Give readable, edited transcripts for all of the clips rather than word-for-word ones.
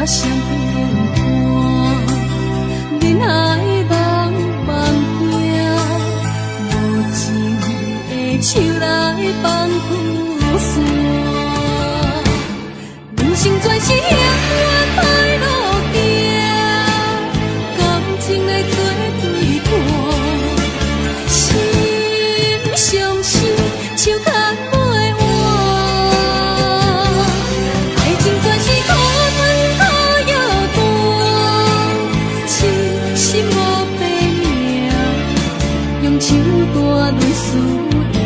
相变伴，人海茫茫行，无情的手来放雨伞。人生全是险恶歹路行，感情的做对伴，心相惜，手牵袂换。爱情全是苦吞苦药断，痴心无白命，用手大泪思念。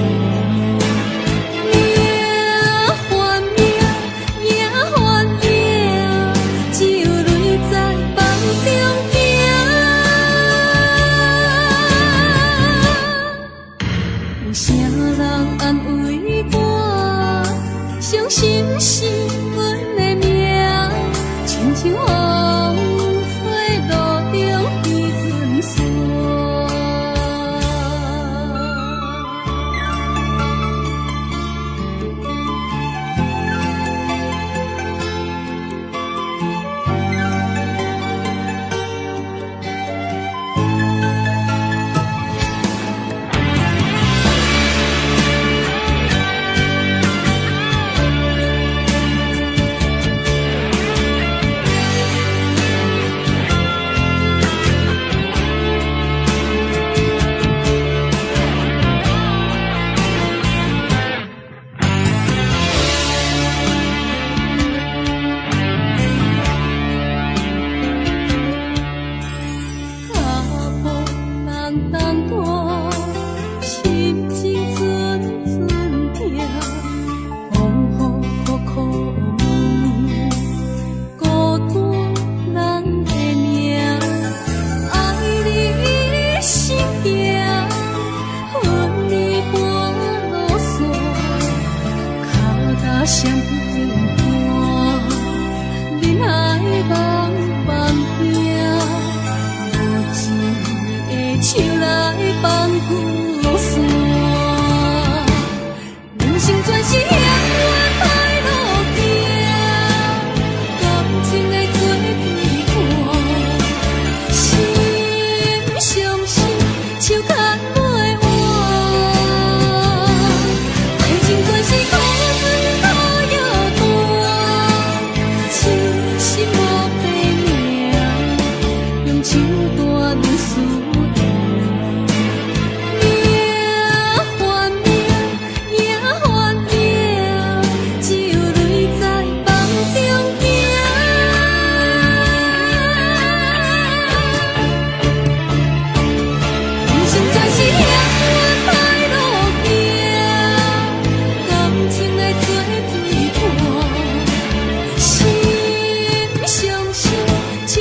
相信是阮的命，亲像风吹路中的阵线。相变伴，人海茫茫行，无情的手来放雨伞。人生全是险恶歹路行，感情的做对伴，心相惜，手牵袂换。爱情全是苦手大泪思念，命换命，命换命，只有泪在梦中行。人生全是险恶歹路行，感情的做对伴，心相惜，手牵。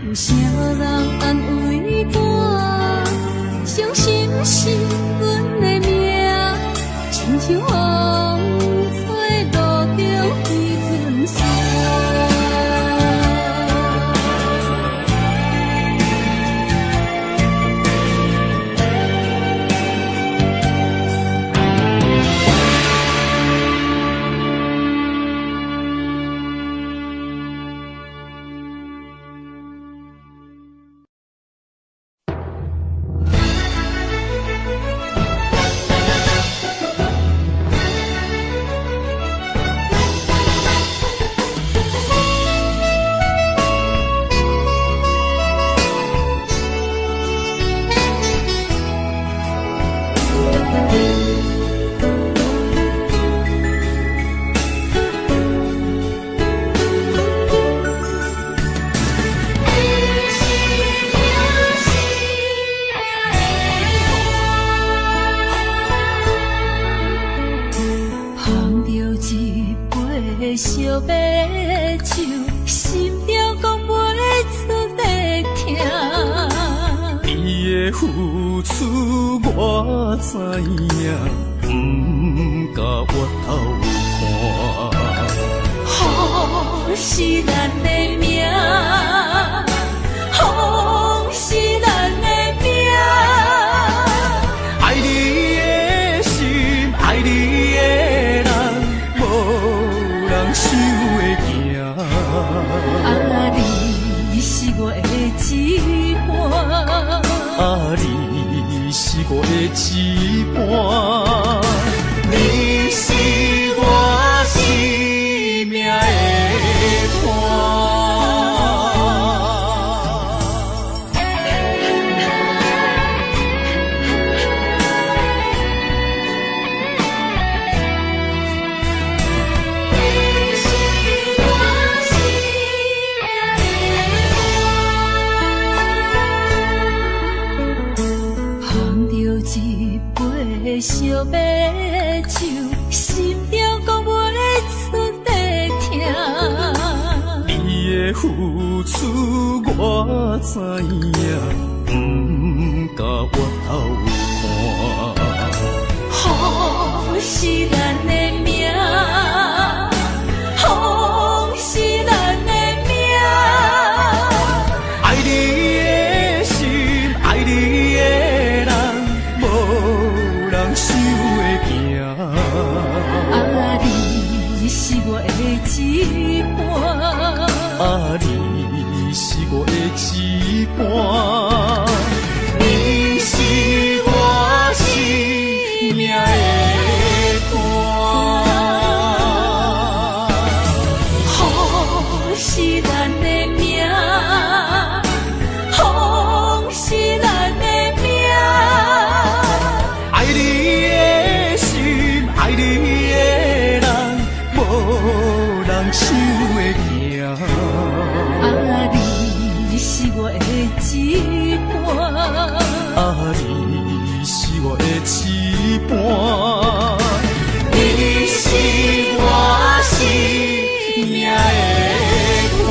有啥人安慰我？相信是阮的命，亲像风吹路中的阵线。付出我知影，不甲我头看。雨是咱的命，风是咱的命。爱你的心，爱你的人，无人想会行。啊，你是我的一半。啊，你是我的一半，你是我生命的伴。烧白酒，心中讲袂出地痛。你的付出我知影，不甲我头看。雨是咱的命，风是咱的命。爱你的心，爱你的人，无人想会行。啊，你是我的一半。啊，你是我的一半，你是我生命的伴。雨是咱的命，风是咱的命。爱你的心，爱你的人，无人想会行。啊，你是我的一半。啊，你是我的一半，你是我生命的伴。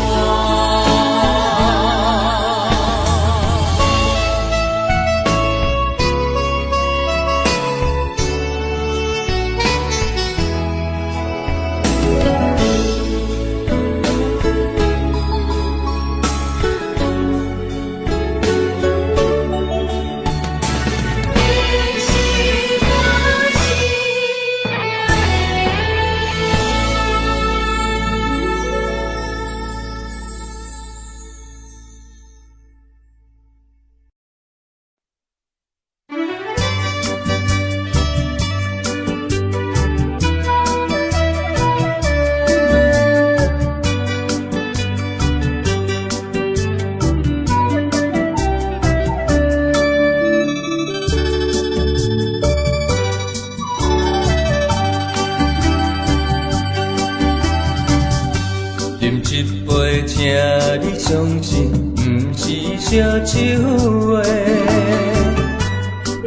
相信不是烧酒话，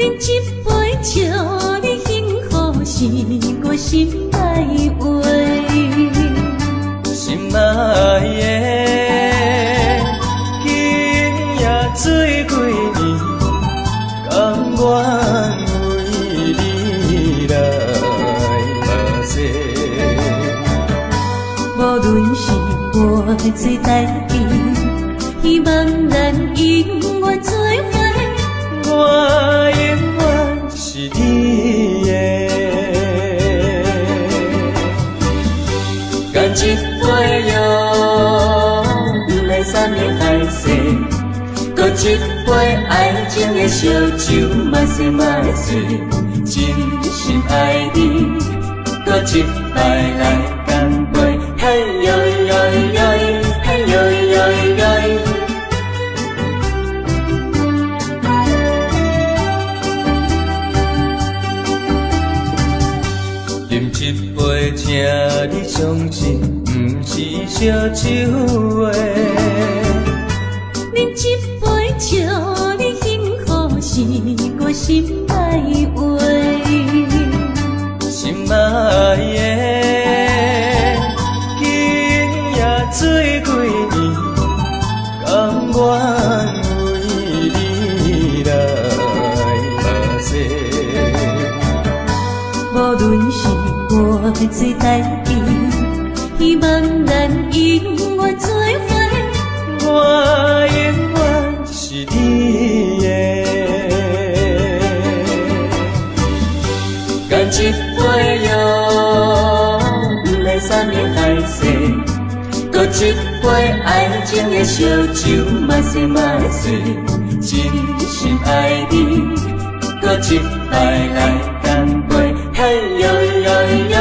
饮一杯酒，你幸福是我心内话。心爱的，今夜水几年，甘愿为你来目屎。无论是我最台边，希望咱永远做伙。我永远是你的，干一杯药，不来三年海誓，搁一杯爱情的烧酒，嘛是嘛是真心爱你，搁一摆来干杯，嘿呦呦呦，嘿呦呦呦。饮一杯，请你相信，不是烧酒话。饮一杯酒，你幸福是我心内话。心爱的，今夜水几年，甘愿为你来水代志，希望咱永远做伙。我永远是你的。干一杯药，不来三面海誓。搁一杯爱情的烧酒，嘛说嘛醉，真心爱你，搁一摆来干杯，嘿呦呦呦，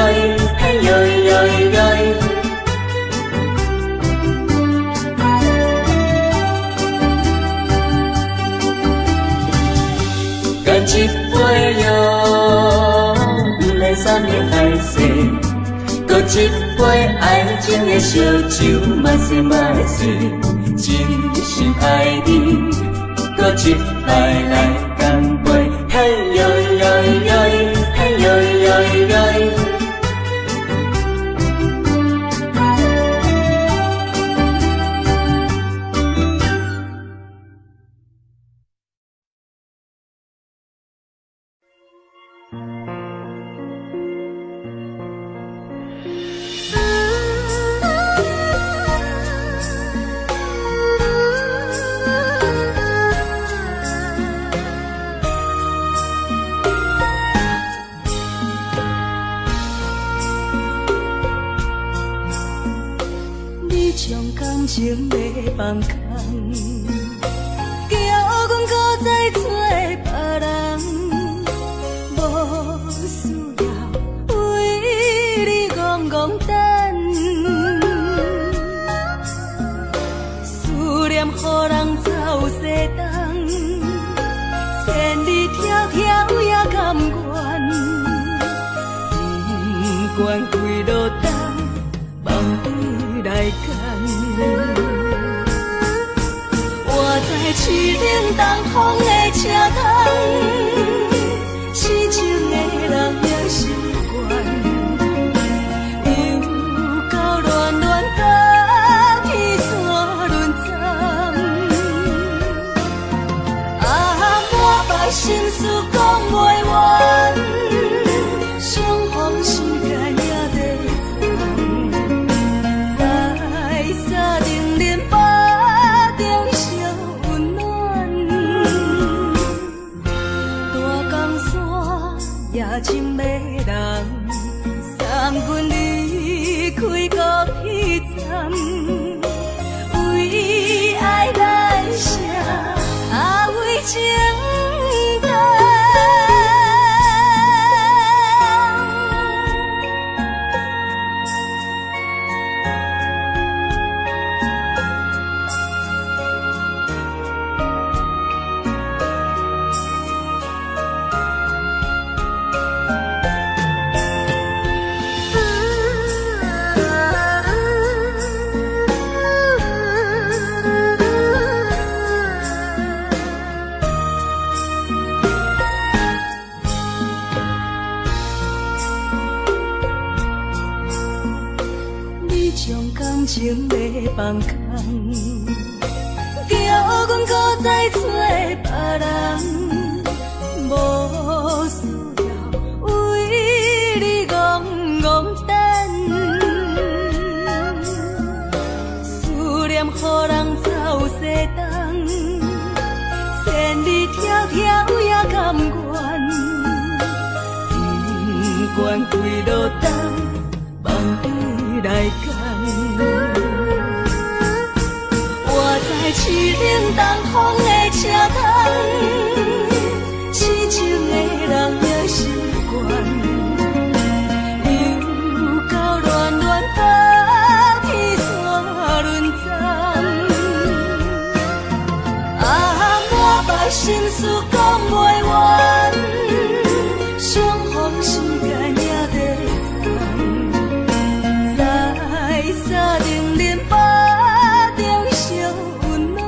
嘿呦呦呦。干一杯药，不来三面海誓。搁一杯爱情的烧酒，嘛说嘛醉，真心爱你，搁一摆来干杯，嘿呦呦呦，嘿呦呦呦。感情要放空，叫阮搁再找别人，无需要为你戆戆等，思念予人走西东，千里迢迢也甘愿，不管几落冬，梦对来干。我在市顶东风的车头，痴情的人也习惯，又到乱乱甲天山轮站。满腹心事讲袂完，相逢时间也在站。夜深的人，送阮离开高铁站，为爱来写，为情等。感情要放空，叫阮搁再找别人，无需要为你戆戆等，思念予人走西东，千里迢迢也甘愿，不管几落冬，梦对来干。我在市顶东风的车头，痴情的人也习惯，又到乱乱甲天山轮站。满腹心事讲袂完，相逢时间也在沙定连巴中烧温暖，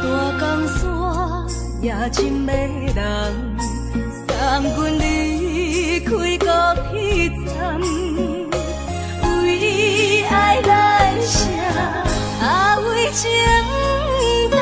大江山夜深的人，送阮离开高铁站，为爱来写，为情等。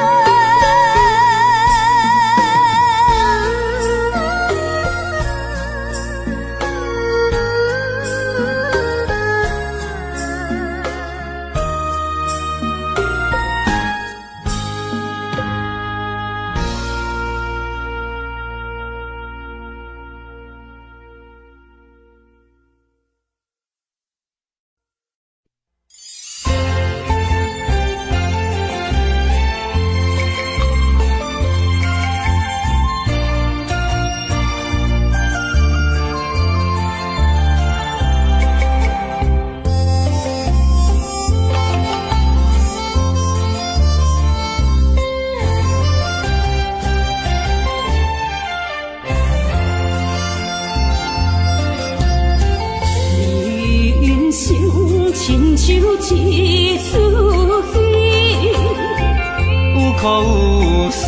苦有酸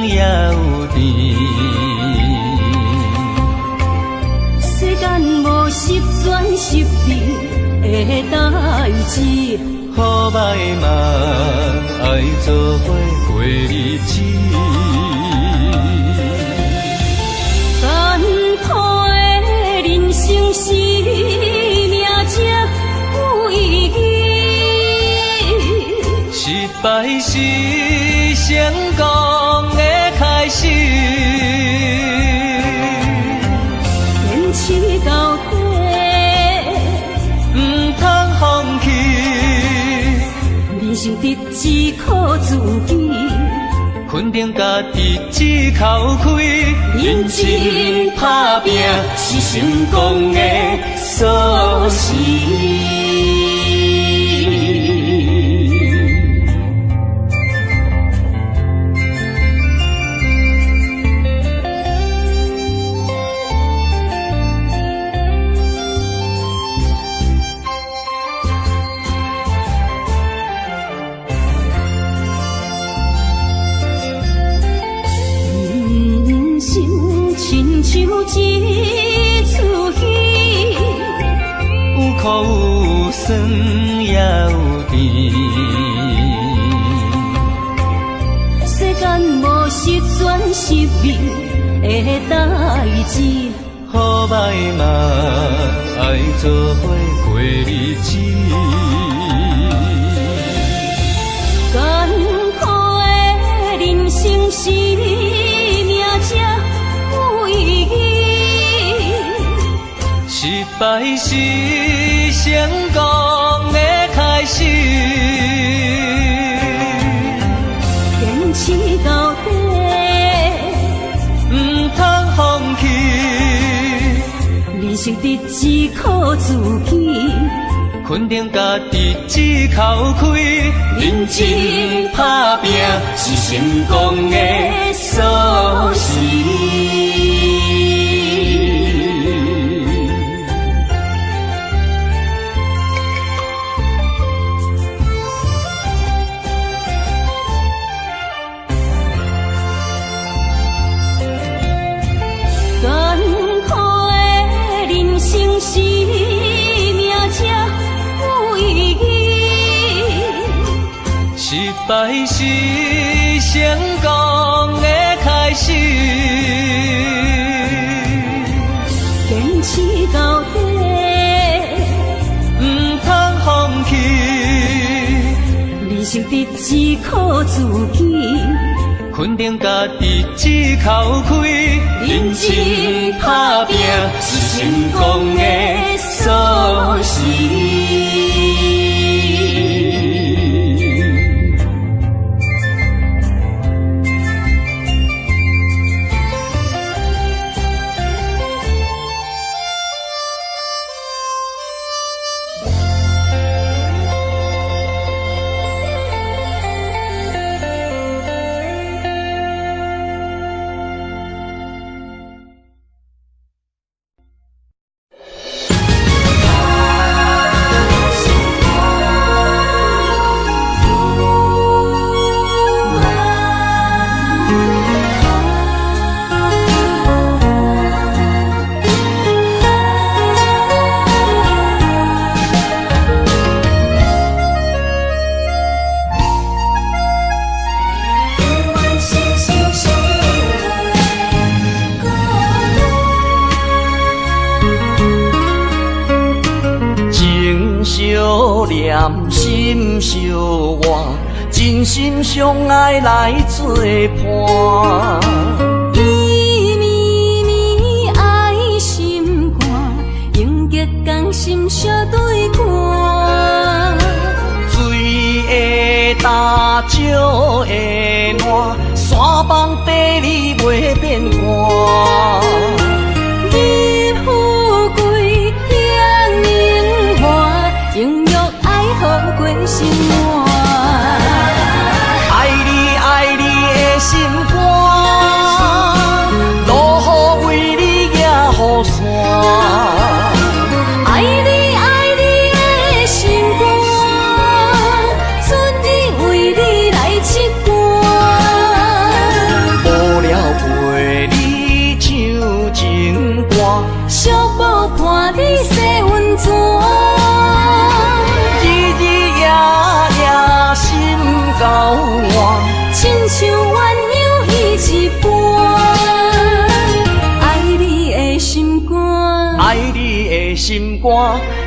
也有甜。世间无十全十美的代志，好歹嘛爱做伙过日子。艰苦的人生是命才有意义，失败是成功的开始。坚持到底，不通放弃。人生得只靠自己，肯定家己只口开，认真打拼是成功的锁匙。像一出戏，有苦有酸也有甜。世间无十全十美的代志，好歹嘛爱做伙过日子。艰苦的人生是命才有意义，失败是成功的开始。坚持到底，不通放弃。人生得只靠自己，肯定家己只口开，认真打拼是成功的锁匙。艰苦的人生是命才有意义，失败是成功的开始。坚持到底，不通放弃。人生得只靠自己，肯定家己只口开，认真打拼是成功的锁匙。相念心相换，真心相爱来作伴。绵绵绵爱心肝，永结同心相对看。水的大石的烂，山崩地里袂变卦。日富贵享荣华，永浴爱好过生活。爱你爱你的心肝，路雨为你行雨伞。爱你爱你的心肝，春日为你来刺肝。心肝，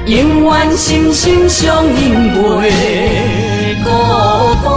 永远心心相印袂孤单。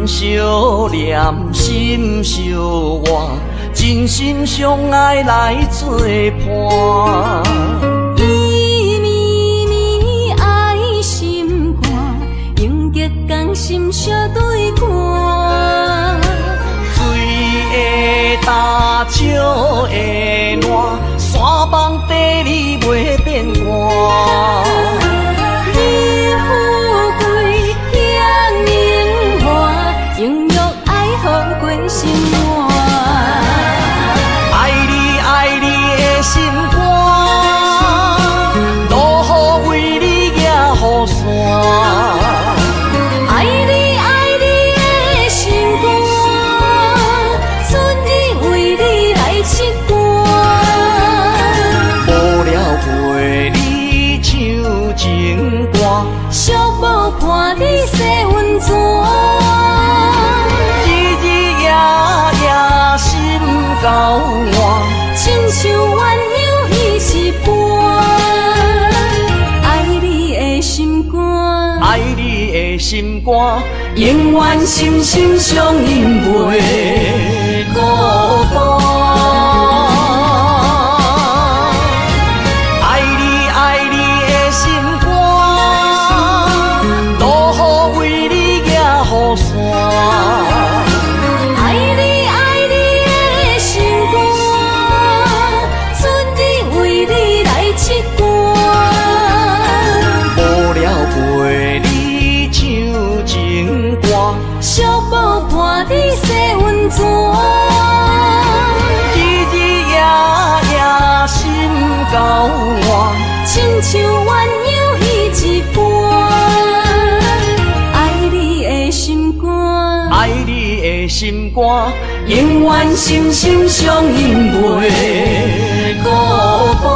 相念心相活，真心相爱来作伴。绵绵绵爱心肝，永结同心相对看。水的干，石的烂，山崩地裂袂变卦。心肝，爱你爱你的心肝，路雨为你行雨伞。爱你爱你的心肝，春日为你来唱歌。无聊陪你唱情歌，寂寞伴你洗温泉。交换，亲像鸳鸯彼一般。爱你的心肝，爱你的心肝，永远心心相印袂孤单。爱你爱你的心肝，路雨为你行雨伞。寂寞伴你洗温泉，日日夜夜心交换，亲像鸳鸯彼一般。爱你的心肝，爱你的心肝，永远心心相印袂孤单。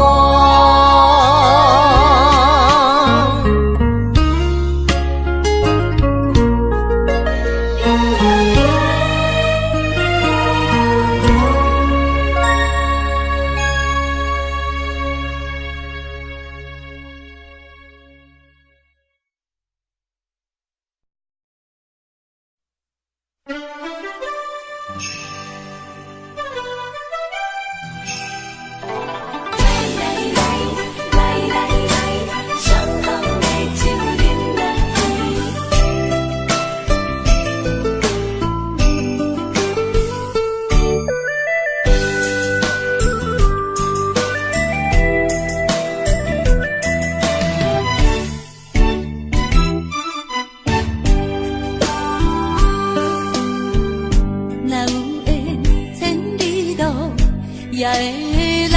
也会来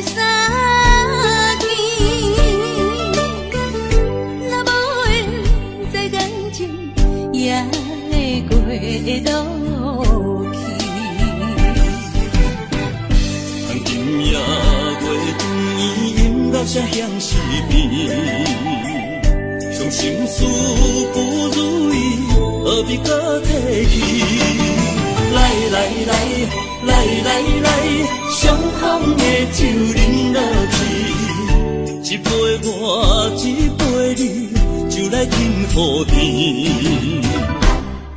相见，若无缘在感情，也会过渡去。今夜月光，音乐声响时变，伤心事不如意，何必搁提起？来来来。来来来，相逢的酒饮落去，一杯我，一杯你，就来敬雨甜。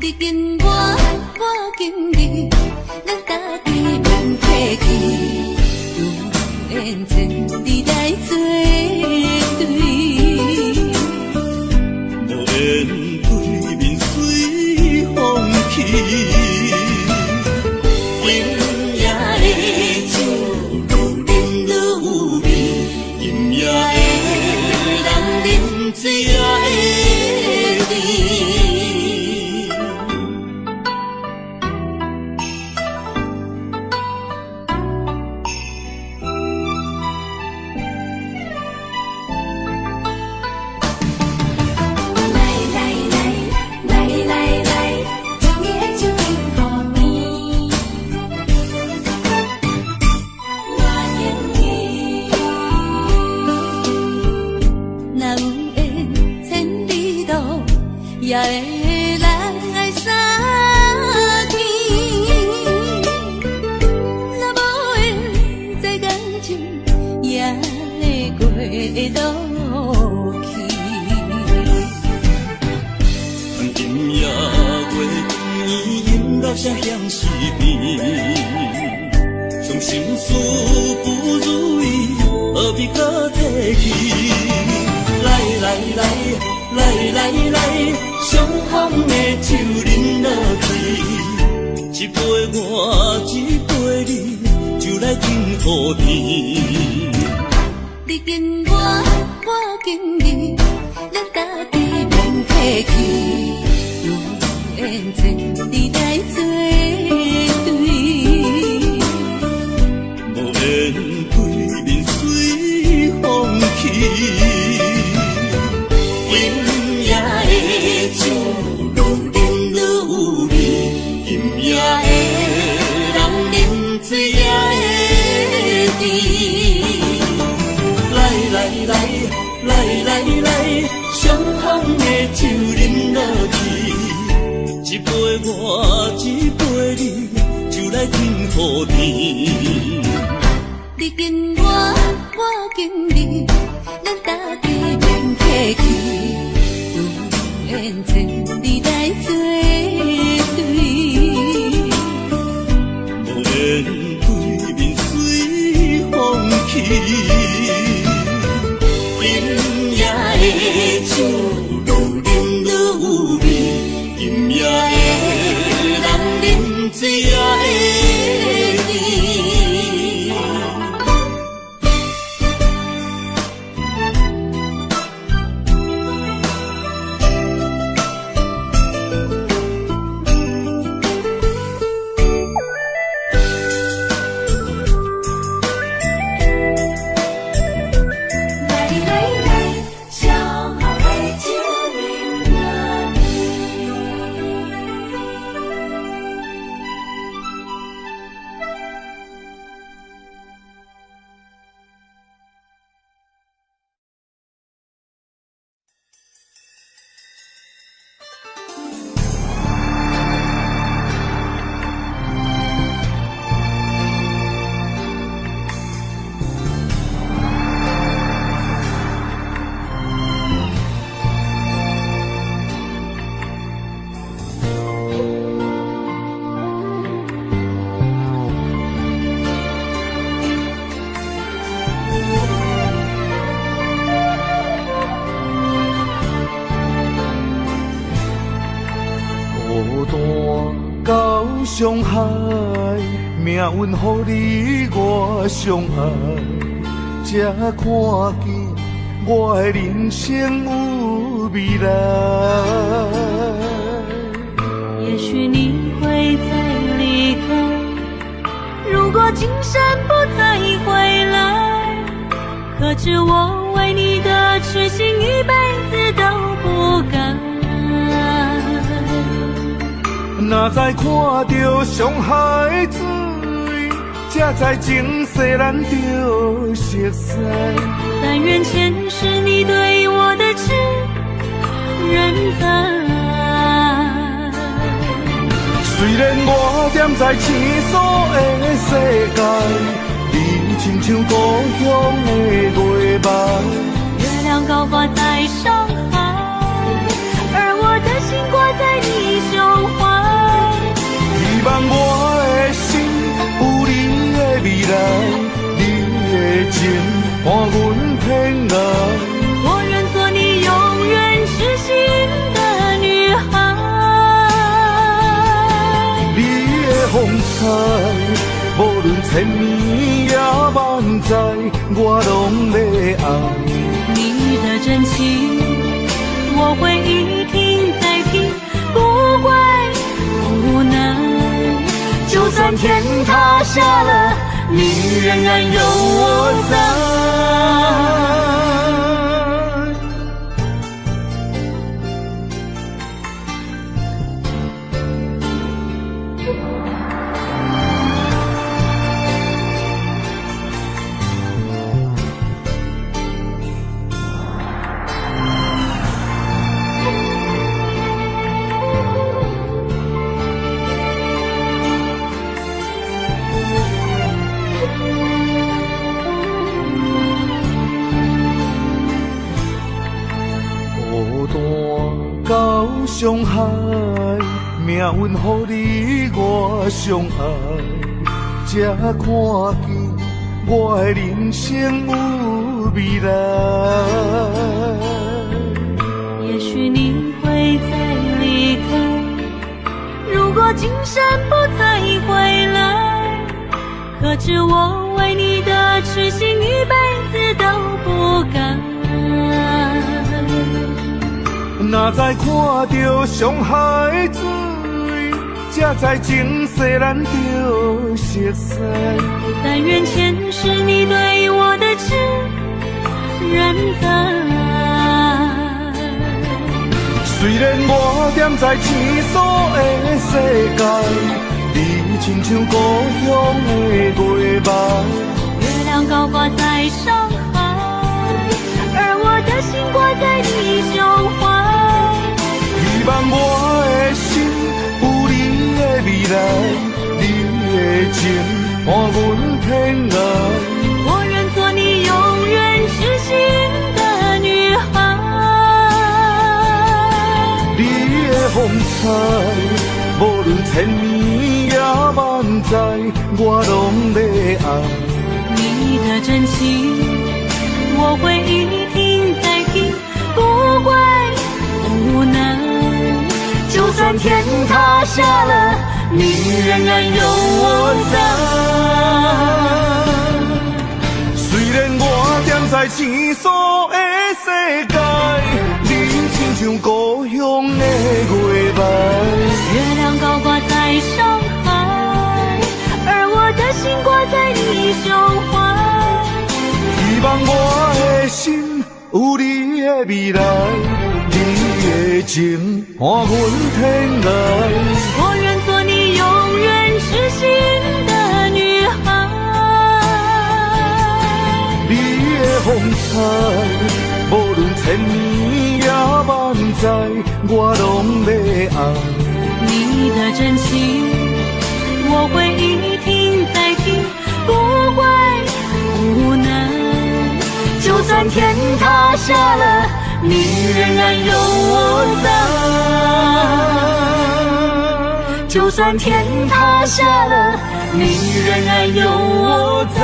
你敬我，我敬你，咱家己免客气，有缘千里来作对，无缘对面随风去。落去。今夜月光引老声响是变，伤心事不如意，何必搁提起？来来来来来来，相逢的酒饮落去，一杯我，一杯你，就来敬雨天。你敬我，我敬你，咱家己免客气，有缘千里来作对。无缘对面随风去，今夜的酒愈饮愈有味，今夜的人饮醉也会甜。来来来来来来，相逢的酒饮落去，一杯我，一杯你，就来敬雨天。你敬我，我敬你，咱家己免客气，有缘千里来作对。无缘对面随风去，今夜的酒愈饮愈有味，今夜的人饮醉也会甜。伤害，命运予你我相爱，才看见我的人生有未来。也许你会再离开，如果今生不再回来，可知我为你的痴心一辈子都不改。若再看到伤害水，才知情世咱着熟悉。但愿前世你对我的痴仍在。虽然我踮在青锁的世界，你亲像故乡的月白。月亮高挂在上海，而我的心挂在你胸怀。希望我的心有你的未来，你的情伴阮天涯。我愿做你永远痴心的女孩。你的风采，无论千年也万载，我拢要爱。你的真情，我会一听再听，不会不能。就算天塌下了，你仍然有我在。伤害，命运予你我相爱，才看见我的人生有未来。也许你会再离开，如果今生不再回来，可知我为你的痴心一辈子都不改。若再看到伤害水，才知前世咱就熟悉。但愿前世你对我的痴仍在。虽然我踮在青锁的世界，你亲像故乡的月白。月亮高挂在上海，而我的心挂在你胸怀。希望我的心有你的未来，你的情伴阮天涯。我愿做你永远痴心的女孩。你的风采，无论千年也万载，我拢要爱。你的真情，我会一听再听，不会无奈。就算天塌下了，你仍然有我在。虽然我踮在青锁的世界，你亲像故乡的月白。月亮高挂在上海，而我的心挂在你胸怀。希望我的心有你的未来，你的情伴阮天涯。我愿做你永远痴心的女孩。你的风采，无论千年也万载，我拢要爱。你的真情，我会一听再听，不会无奈。就算天塌下了，你仍然有我在。就算天塌下了，你仍然有我在。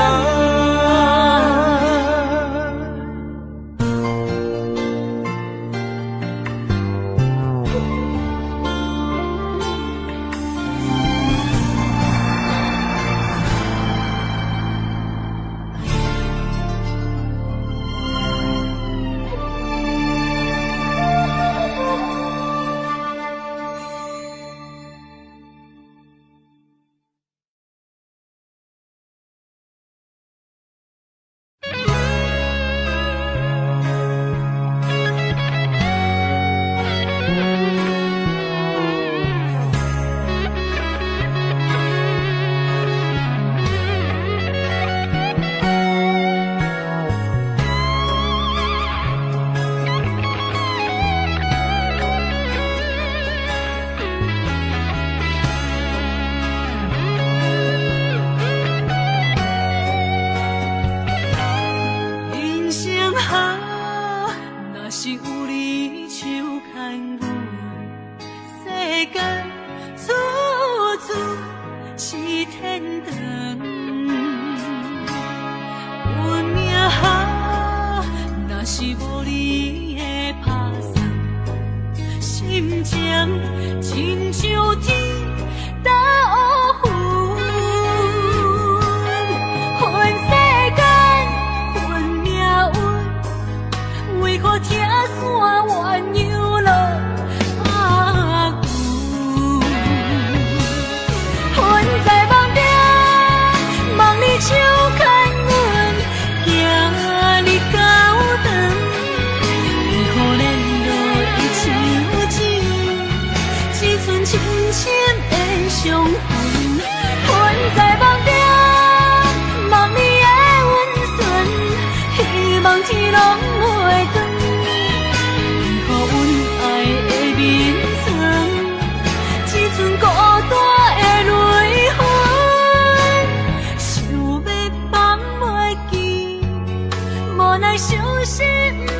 小心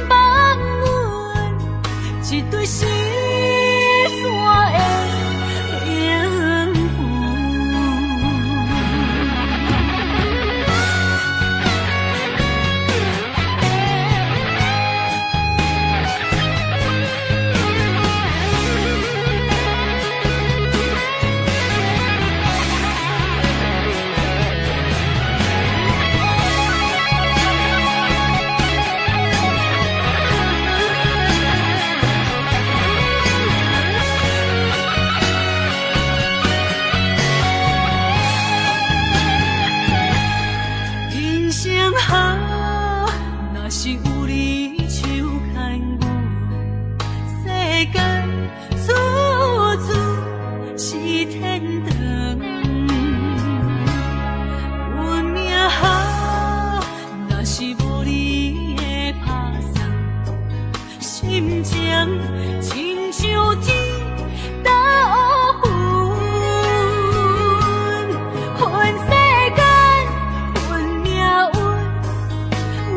放阮一对心生下，若是有你手牵阮，世界处处是天堂。阮命下，若是无你的打算，心情亲像天打乌云，恨世间，恨命运，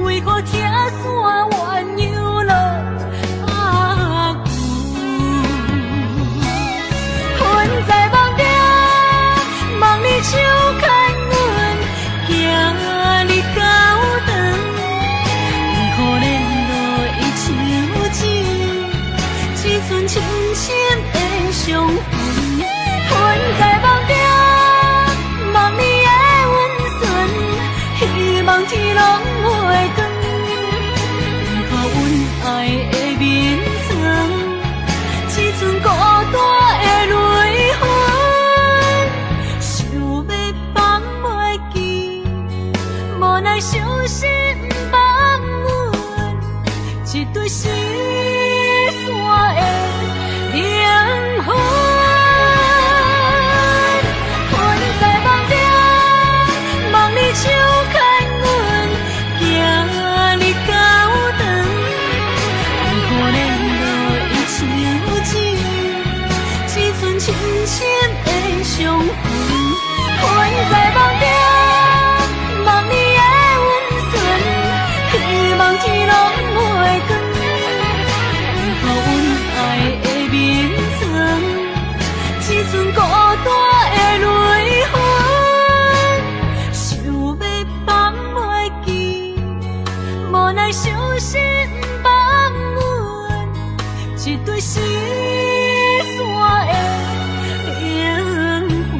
为何听线鸳鸯落阿牛？恨在梦中，梦里手牵阮，行你到长，为何联络伊像钱？只剩深深的伤痕。恨在梦中，梦里的温存，希望天拢会光。为何阮爱的眠床，只剩孤单的泪痕？想要放袂记，无奈伤心放阮，一对失散的灵魂。恨在梦中，梦里手牵阮，行你到长，为何联络伊像钱？只剩深深的伤痕。恨在梦中，梦里的温存，希望天拢会光。为何阮爱的眠床，只剩孤单的泪痕？想要放袂记，无奈伤心放阮，一对失散的灵魂。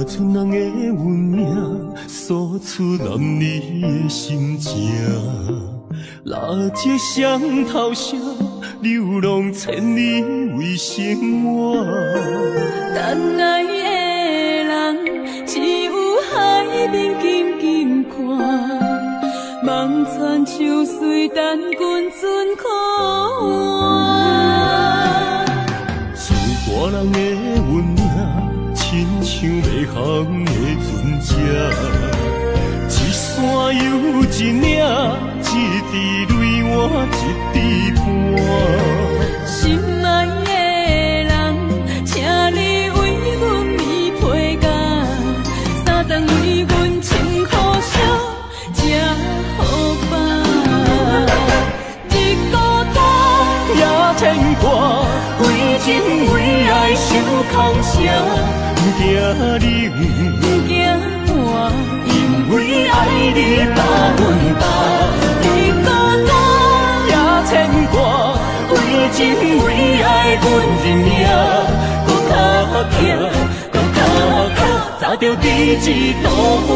剩人的运命，诉出男女的心情。垃圾双头蛇，流浪千里为生活。等爱的人，只有海面静静看，梦泉像水等君尊可换。自大人的运命，亲像袂航的船只，一山又一岭，一滴泪换一滴汗。心爱的人，请你为阮披被甲，三顿为阮穿苦烧，吃好饱。日孤单也牵挂，为情为爱受空城。不惊你不惊我，因为爱你百分百。日孤单也牵挂，为情为爱阮认命，搁较疼，搁较疼，早着第一道花。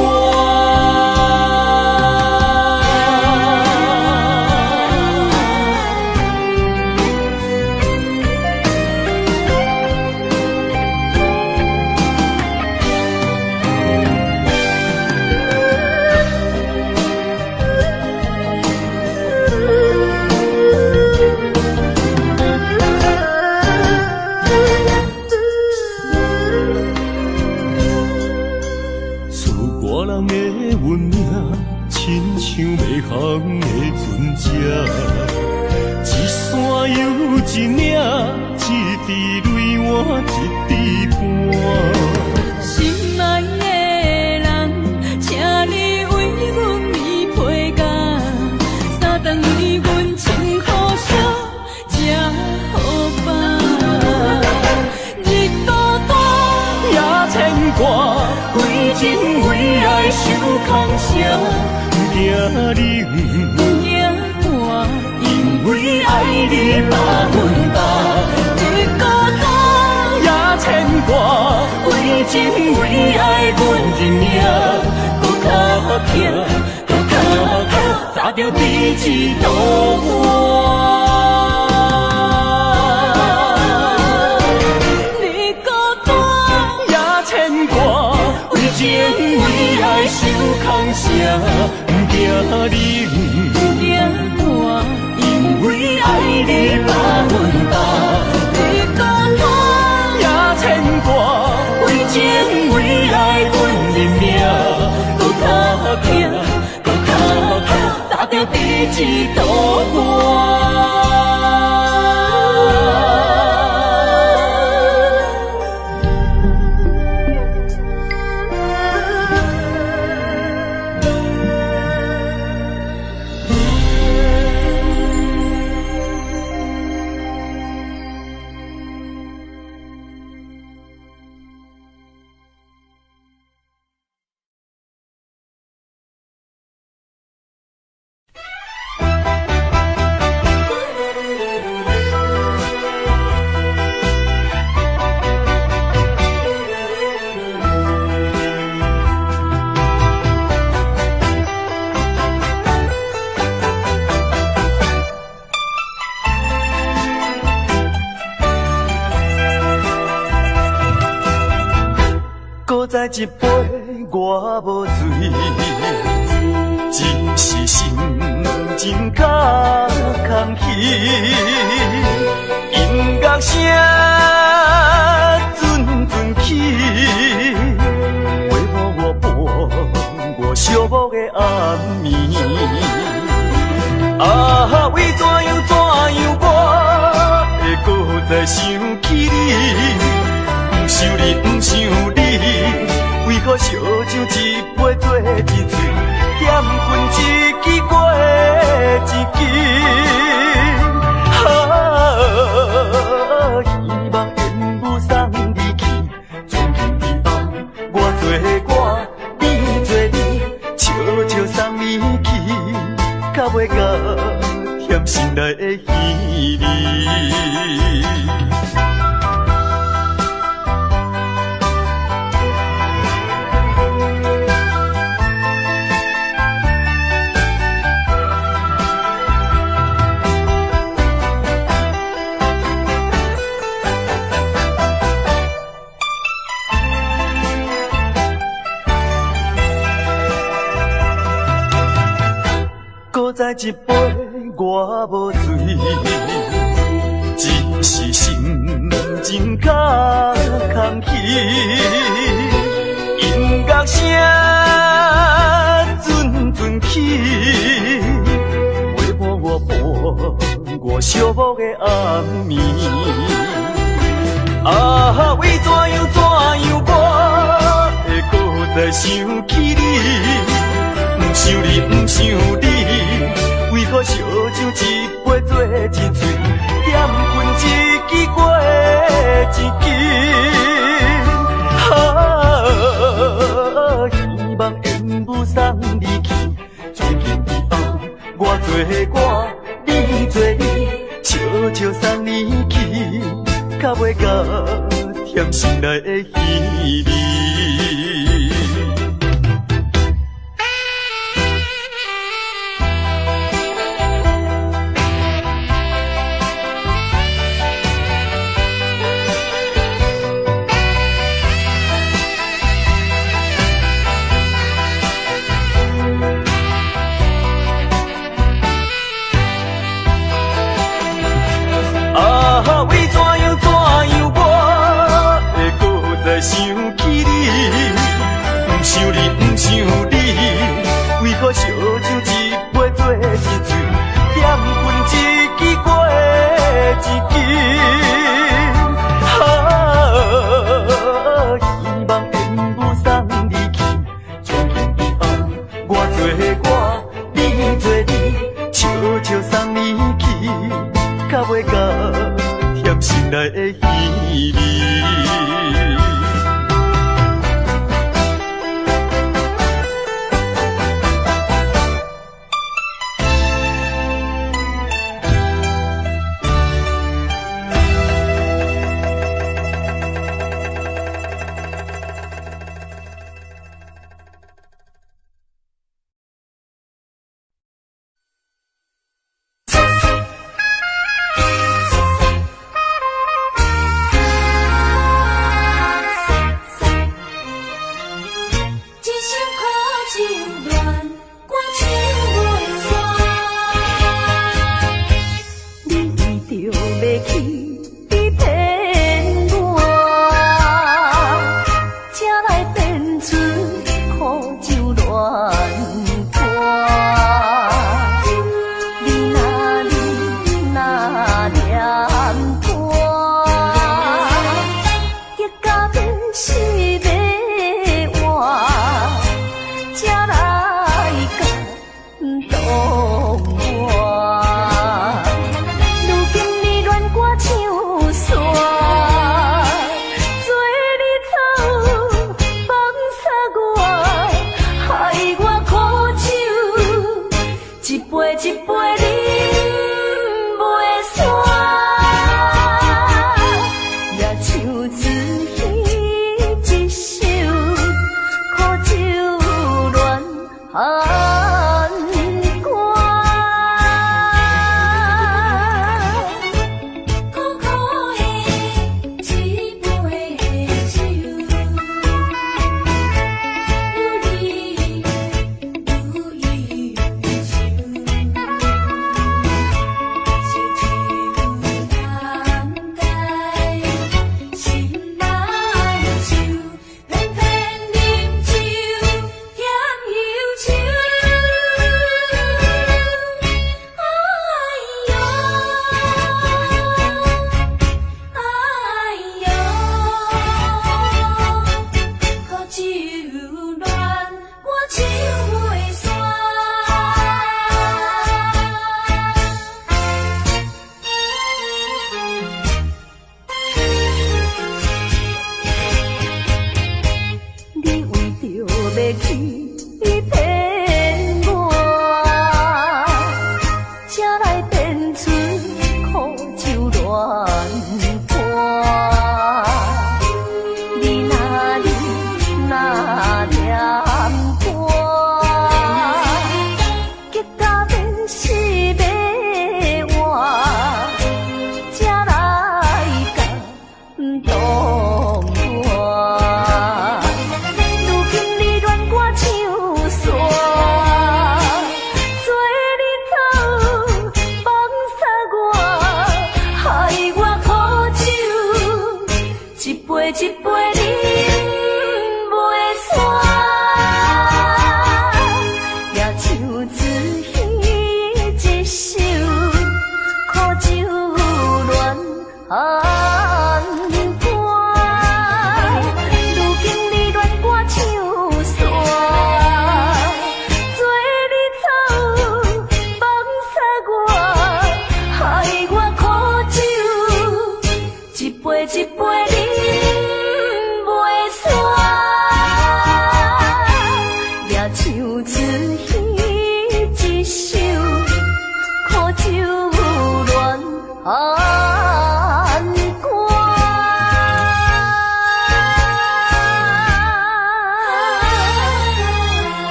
人的运命，亲像袂航的船只，一山又一岭，一滴泪换一滴汗。心爱的人，请你为阮棉被甲，三顿为阮穿苦烧，吃好饱。日孤单也牵挂，为情为爱受空伤，不惊冷，不惊寒，因为爱你百分百。日孤单也牵挂，为情为爱阮认命，搁较疼，搁较疼，砸着彼此渡我。日孤单也牵挂，为情为爱受空伤，不惊冷，不惊寒，因为爱你百分百。日孤单也牵挂，为情为爱阮认命，搁较疼，搁较疼，砸着彼此渡我。再一杯我无醉，只是心情较空虚。音乐声阵阵起，陪伴我伴我寂寞的暗暝。啊，为怎样我会搁再想起你？不想你，不想你，为何烧酒一杯做一醉，点烟一支过一支。希望烟雾送你去，从今以后我做我，你做你，悄悄送你去，较袂甲甜心内的稀微。再一杯我无醉，只是心情较空虚。音乐声阵阵起，陪伴我伴我寂寞的暗暝。啊，为怎样我会搁再想起你？不想你，不想你，为何烧酒一杯做一醉，点烟一支过一支。希望烟雾送你去，从今以后我做我，你做你，悄悄送你去，较袂甲甜心内的稀微。想起你，不想你，不想你，搁烧酒一杯做一醉，点分一支过一支。希望缘舞送你去，从今以后我做我，你做你，悄悄送你去，到尾到甜心内的稀微。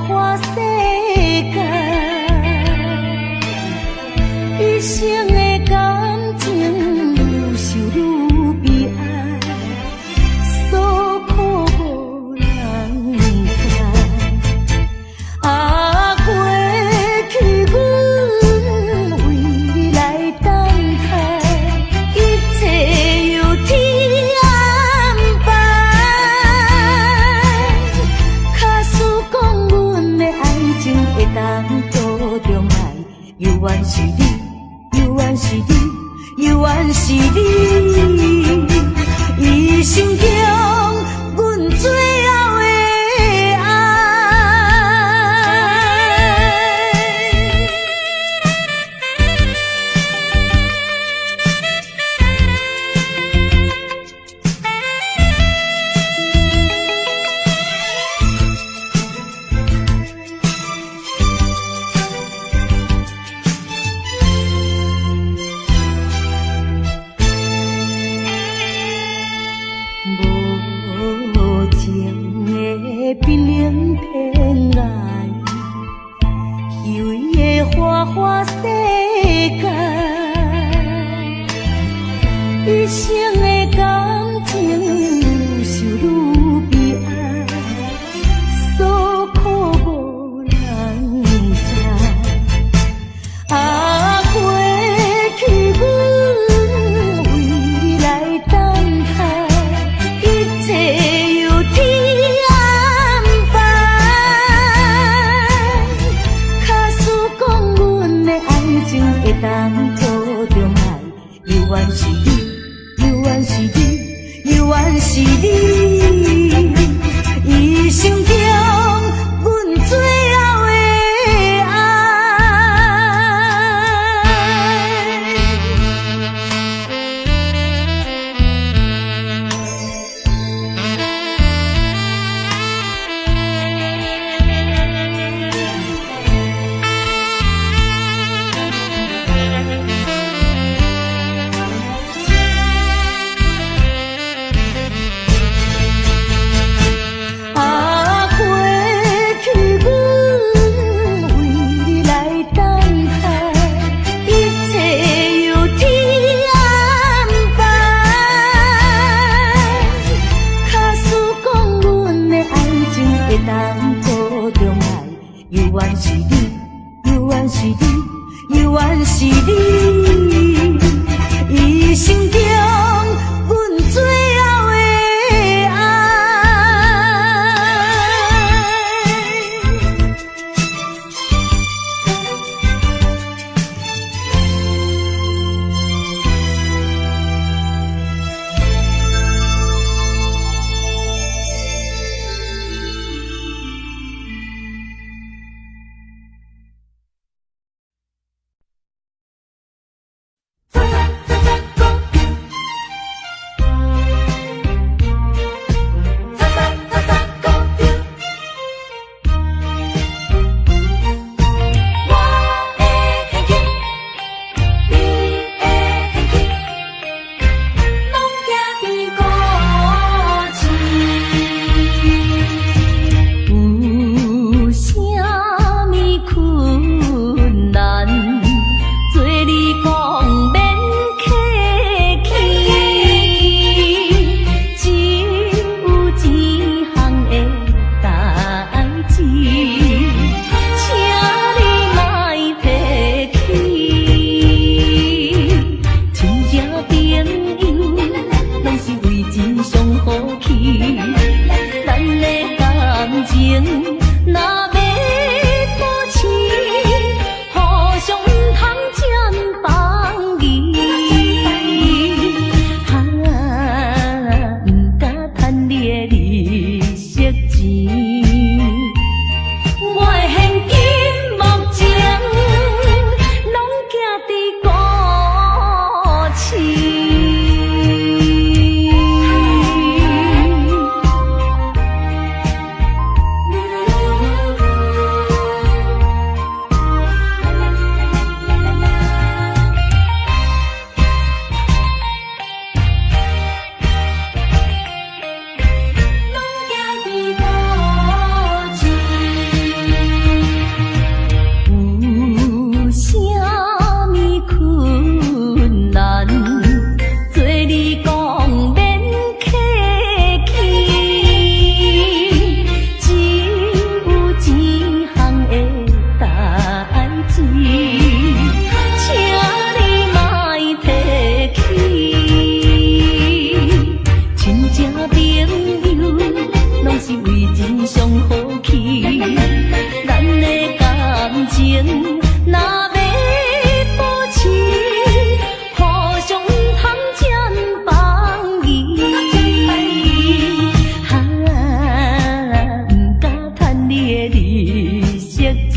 花世界，一生的感情愈受愈悲哀，所苦无人知。啊，过去阮为你来等待，一切由天安排。假使讲阮的爱情会当保重爱，犹原是你，犹原是你，犹原是你，一生中阮最后的爱。无情的冰冷偏爱，虚伪的花花世界，一生的感情愈受愈悲哀，所苦无人知。啊，过去阮为你来等待，一切由天安排。假使讲阮的爱情会当保重爱，犹原是你，犹原是你，犹原是你，一生中阮最后的爱。啊，过去阮为你来等待，一切由天安排。假使讲阮的爱情会当保重爱，犹原是你，犹原是你，犹原是你，一生中阮最后的爱。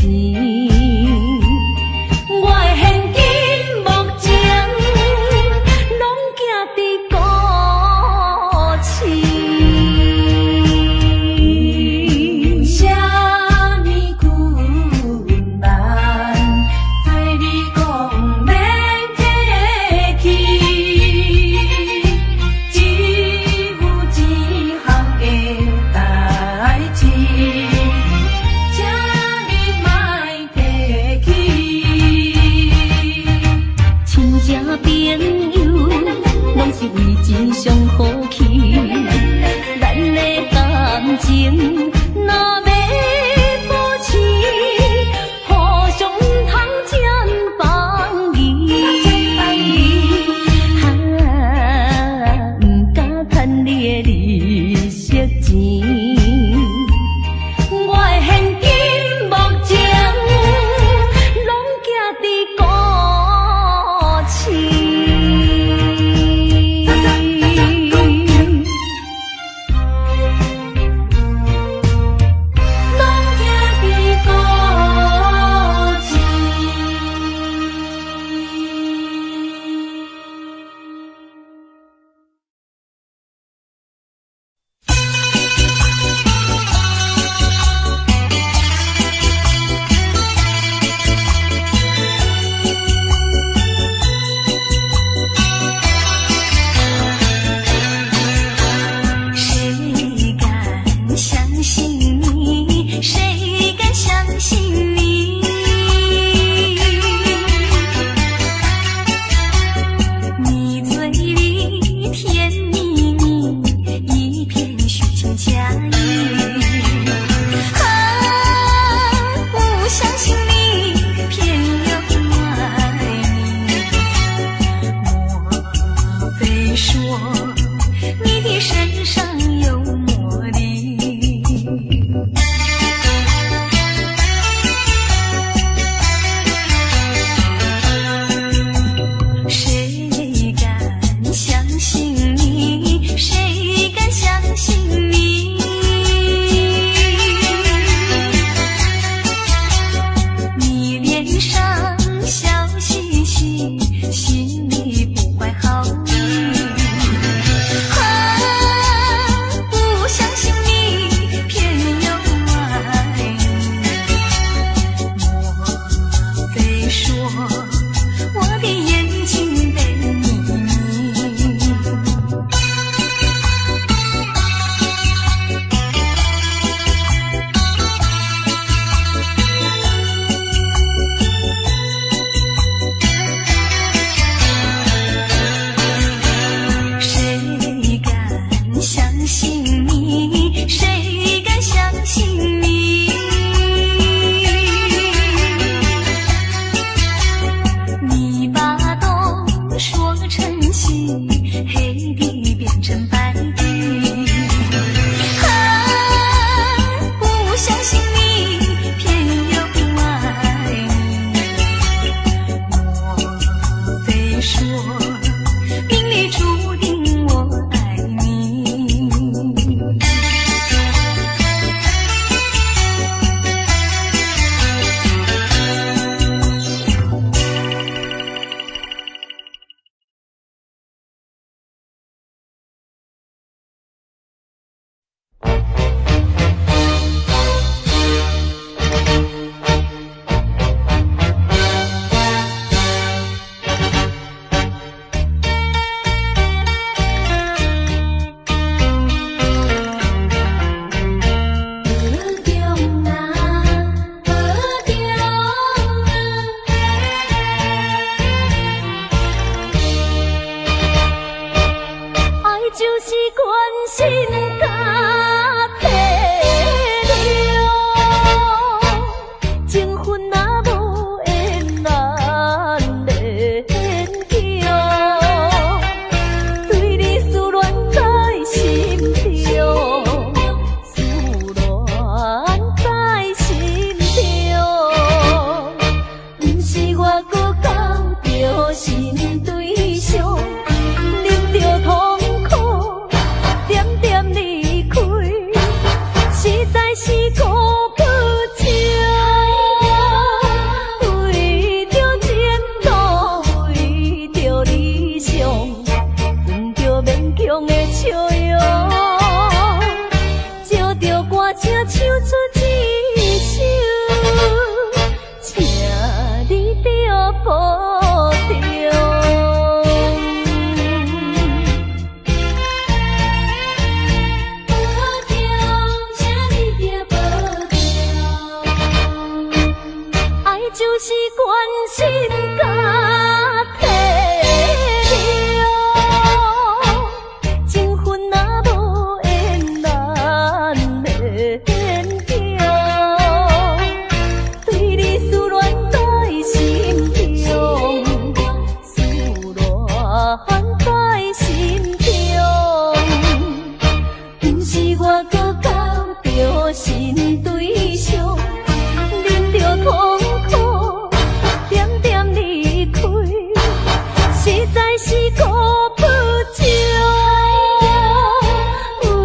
我的现金目前拢寄伫古市。啥物困难对你讲免客气，只有一项的代志，请你莫提起。亲情朋友拢是为钱伤好气，咱的感情若要保持，互相毋通占便宜，毋敢趁你的利息钱。我的现金目前拢寄伫古市。是孤不情。就是关心甲体谅，情分若无缘难免强，对你思恋在心中，思恋在心中，不是我搁交着新对象，忍着痛苦，点点离开，实在是顾不着。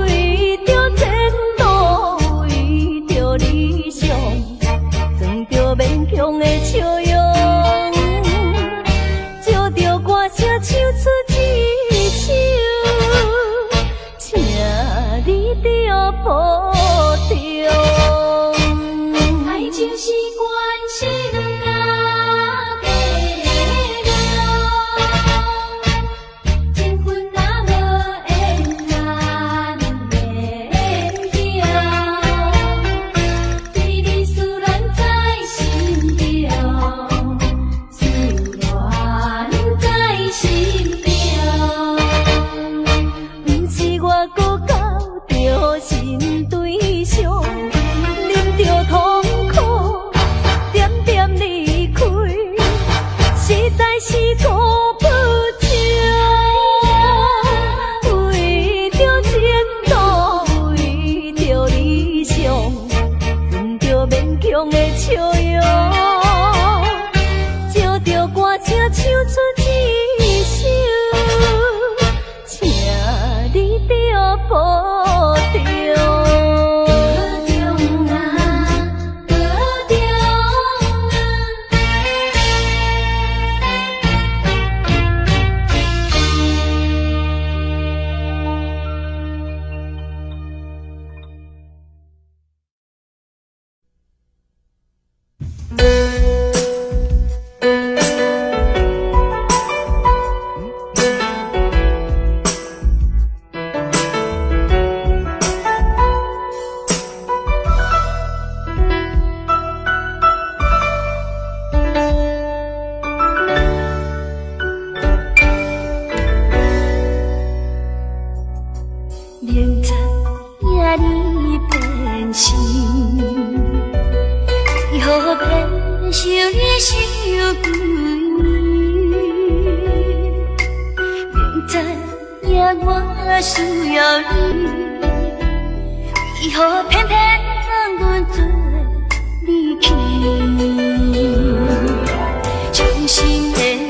为着前途，为着理想，装着勉强的笑容，借着歌声唱出一首，请你着保重。爱就是关心甲体谅，情分若无缘难免强，对你思恋在心中，思恋在心中，不是我搁交着新对象，忍着痛苦，点点离开，实在是顾不着。为着前途，为着理想，装着勉强的笑容，借着歌声唱出一首，请你着保重。明知影你变心，为何偏受你伤贵？明知影我需要你，为何偏偏让阮做离去？伤心的人。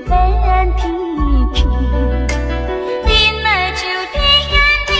变天气，恁来就伫遐呢。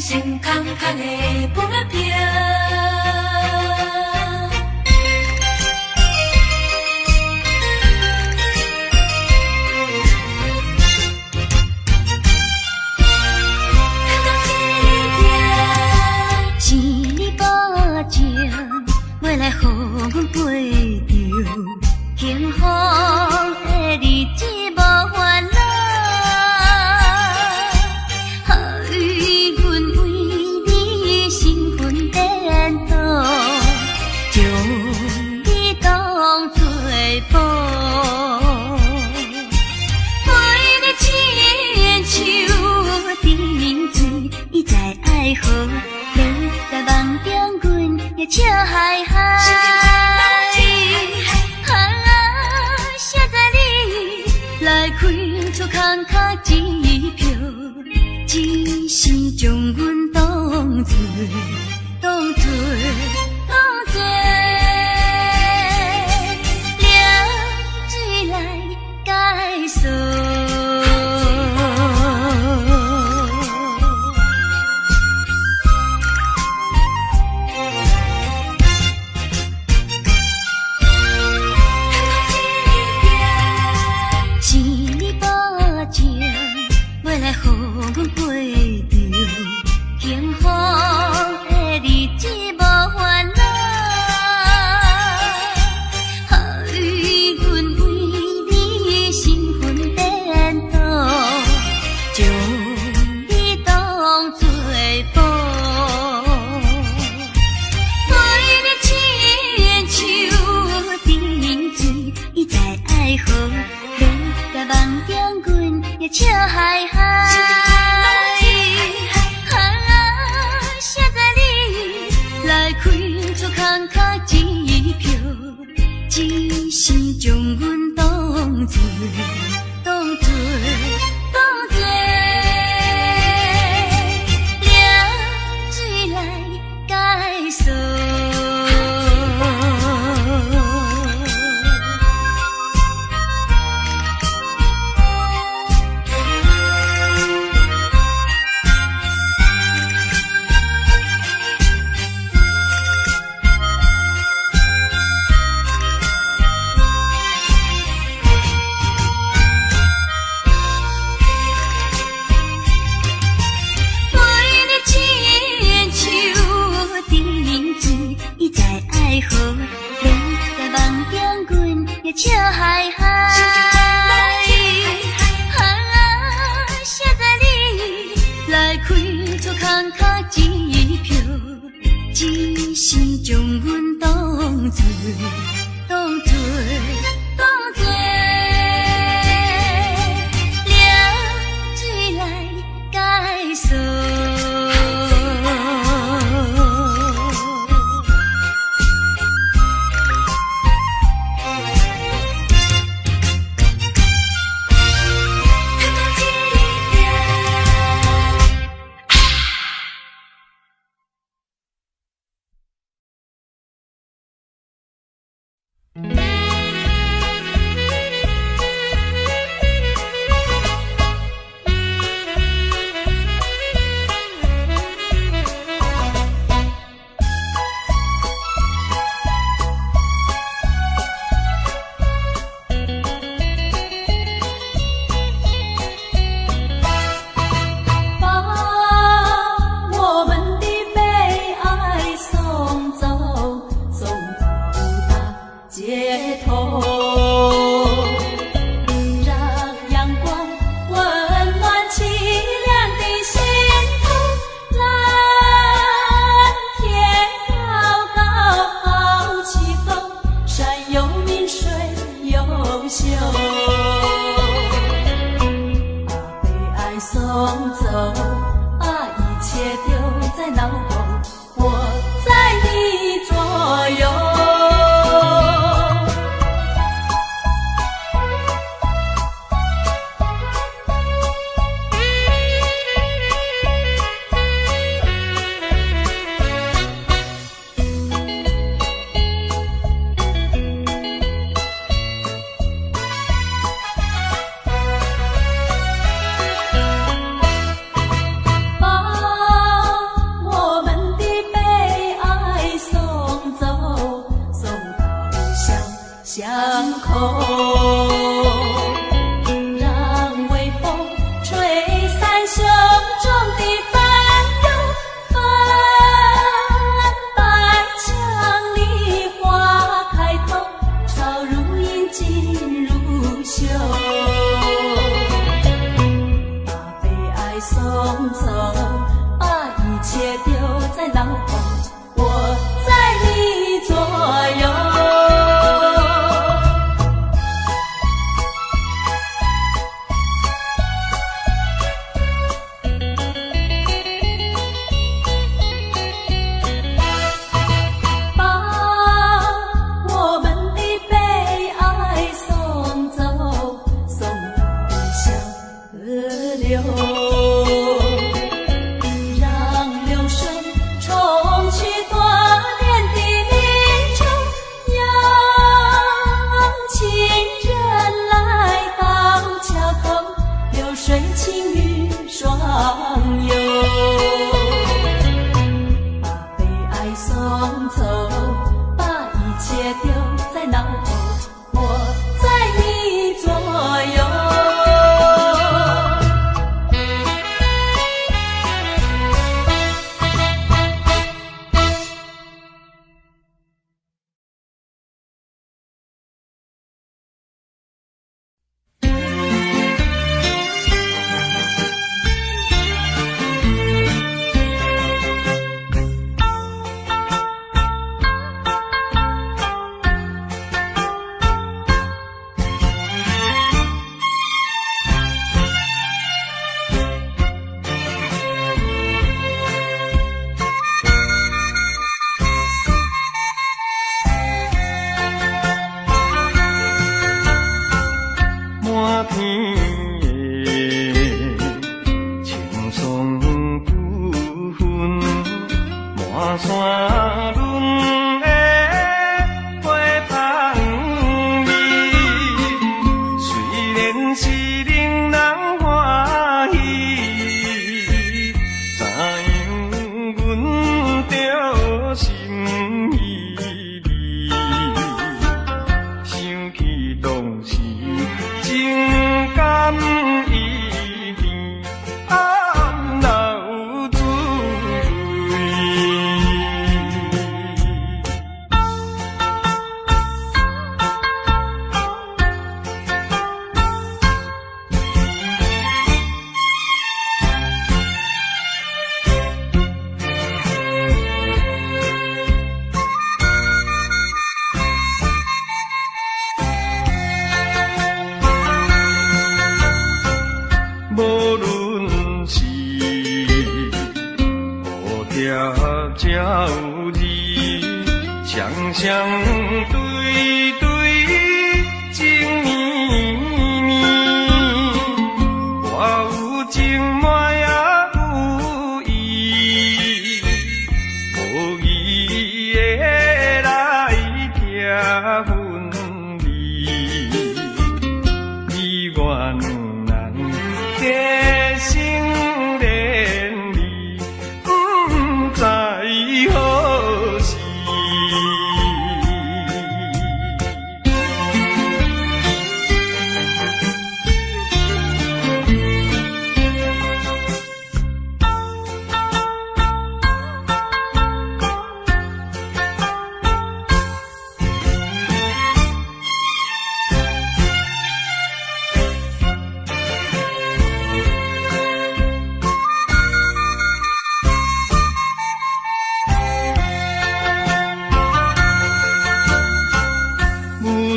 身空空的不了平。未来予阮陪着幸福的日子无烦恼，予阮为你身份颠倒，将你当作宝，陪你亲像甜水，伊在爱河，你在梦中阮也笑嗨嗨。来开出空卡一票，只是将阮当作凉水来解锁。未来予阮陪着幸福的日子无烦恼，予阮为你身份颠倒，将你当作宝，陪你亲像甜水，伊在爱河，你在梦中阮也笑嗨嗨。空卡一票，只是将阮当作凉水来解锁。笑嗨嗨，写在你来开出空卡一票，只是将阮当作凉水来解锁。让微风吹散胸中的烦忧，泛白墙里花开头，朝如影进入袖，把悲哀送走，把一切丢在脑后，我在你左右。把我们的悲哀送走，送到向河流，让流水冲去多年的离愁，让情人来到桥头，流水情侣双游，把悲哀送走，把一切丢在脑后，我在你左右。满天的青松不分，满山轮的花香味。虽然是令人欢喜，怎样阮着心依离？想起当时。情感依恋，暗流珠泪。无论是蝴蝶鸟儿，双双对对，情绵绵。我有情爱也有意，无意的来拆分离，你我两人。加心连理，不知何时。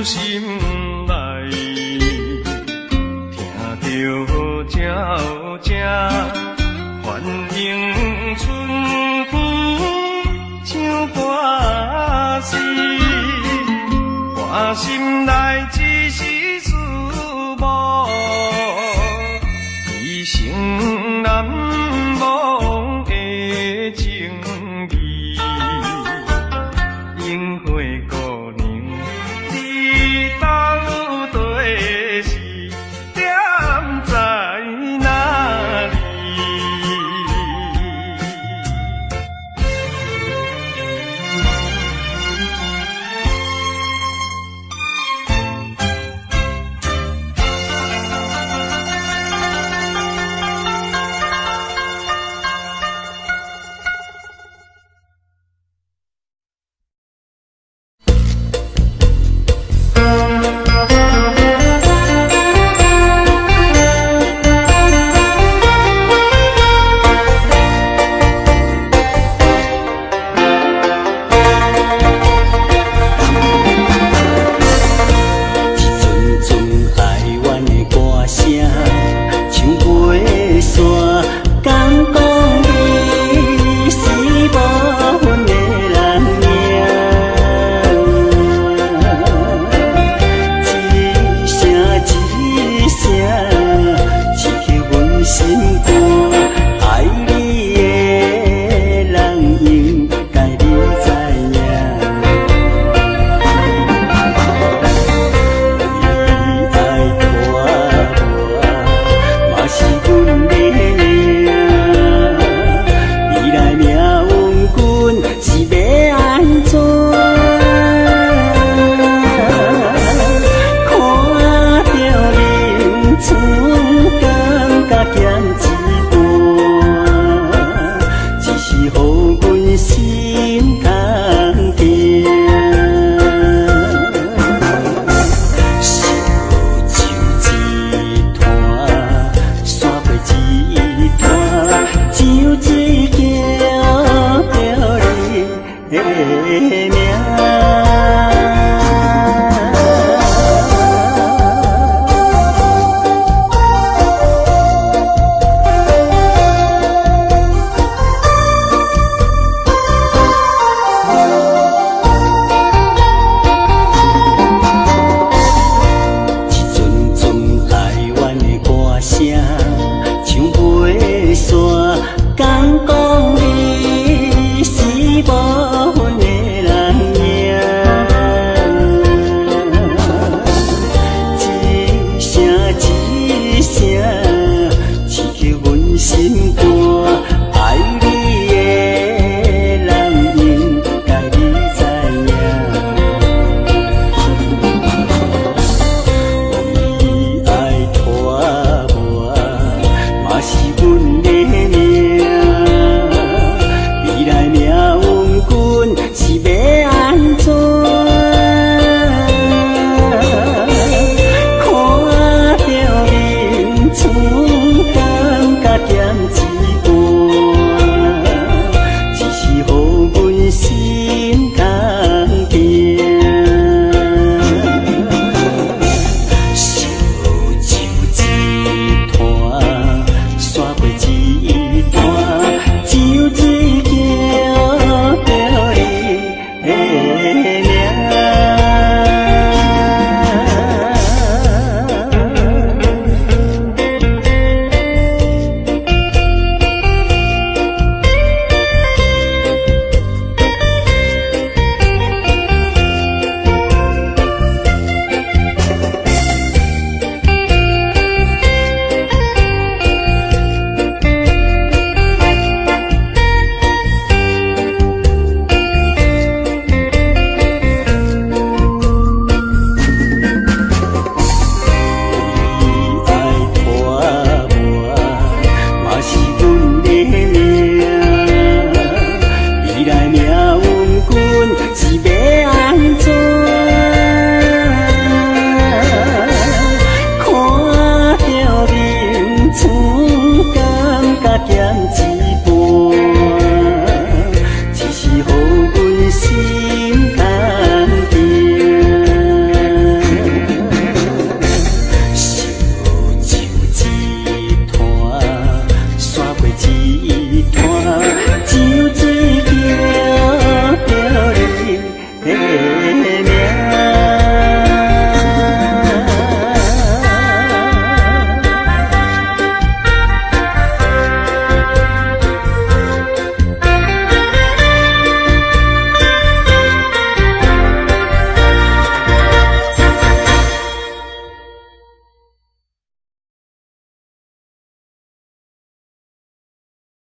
心内听着鸟声，反映春风像歌词，我心内只是思慕，一生难忘的情义，樱花姑娘。到底是点在哪里？的